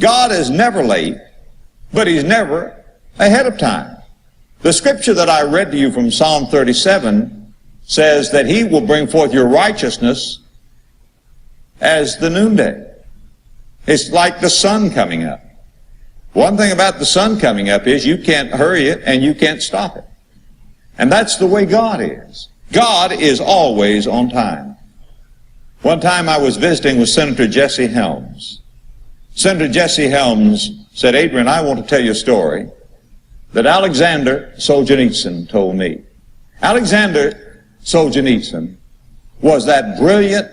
God is never late, but he's never ahead of time. The scripture that I read to you from Psalm 37 says that he will bring forth your righteousness as the noonday. It's like the sun coming up. One thing about the sun coming up is you can't hurry it and you can't stop it. And that's the way God is. God is always on time. One time I was visiting with Senator Jesse Helms. Senator Jesse Helms said, Adrian, I want to tell you a story that Alexander Solzhenitsyn told me. Alexander Solzhenitsyn was that brilliant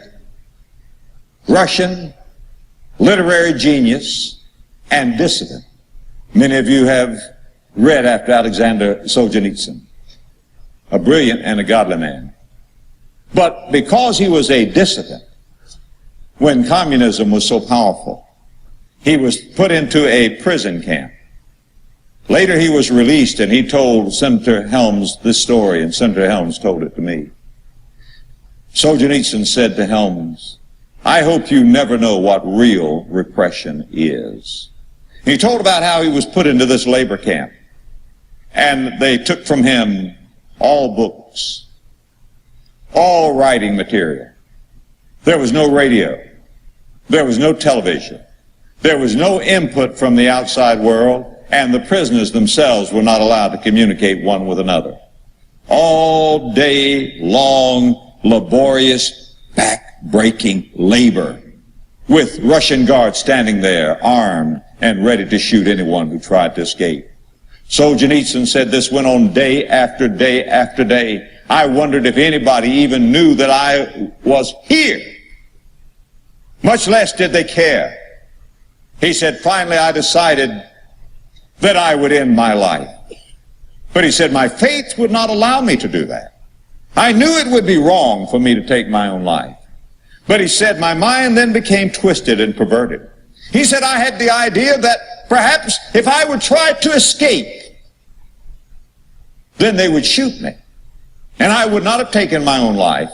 Russian literary genius and dissident. Many of you have read after Alexander Solzhenitsyn, a brilliant and a godly man. But because he was a dissident, when communism was so powerful, he was put into a prison camp. Later he was released, and he told Senator Helms this story, and Senator Helms told it to me. Solzhenitsyn said to Helms, I hope you never know what real repression is. He told about how he was put into this labor camp, and they took from him all books, all writing material. There was no radio. There was no television. There was no input from the outside world, and the prisoners themselves were not allowed to communicate one with another. All day long, laborious, back-breaking labor, with Russian guards standing there, armed and ready to shoot anyone who tried to escape. Solzhenitsyn said this went on day after day after day. I wondered if anybody even knew that I was here. Much less did they care. He said, finally I decided that I would end my life. But he said, my faith would not allow me to do that. I knew it would be wrong for me to take my own life. But he said, my mind then became twisted and perverted. He said, I had the idea that perhaps if I would try to escape, then they would shoot me. And I would not have taken my own life.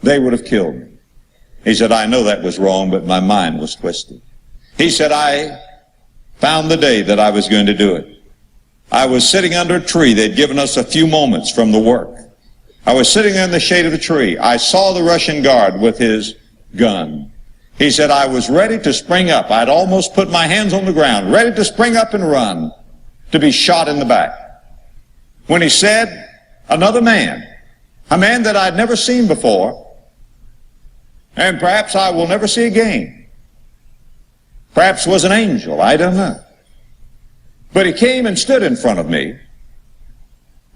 They would have killed me. He said, I know that was wrong, but my mind was twisted. He said, I found the day that I was going to do it. I was sitting under a tree. They'd given us a few moments from the work. I was sitting in the shade of the tree. I saw the Russian guard with his gun. He said, I was ready to spring up. I'd almost put my hands on the ground, ready to spring up and run, to be shot in the back. When he said, another man, a man that I'd never seen before, and perhaps I will never see again, perhaps was an angel, I don't know. But he came and stood in front of me.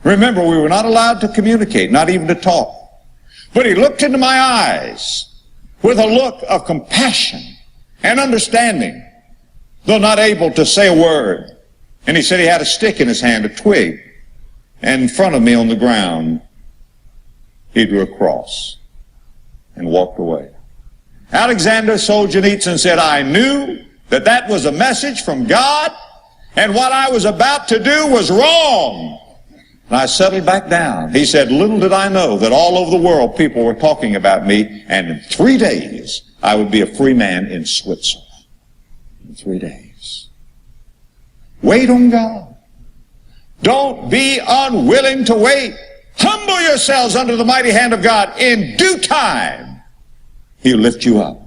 Remember, we were not allowed to communicate, not even to talk. But he looked into my eyes with a look of compassion and understanding, though not able to say a word. And he said he had a stick in his hand, a twig, and in front of me on the ground, he drew a cross and walked away. Alexander Solzhenitsyn said, I knew that that was a message from God, and what I was about to do was wrong. And I settled back down. He said, little did I know that all over the world people were talking about me, and in 3 days I would be a free man in Switzerland. In 3 days. Wait on God. Don't be unwilling to wait. Humble yourselves under the mighty hand of God. In due time, he'll lift you up.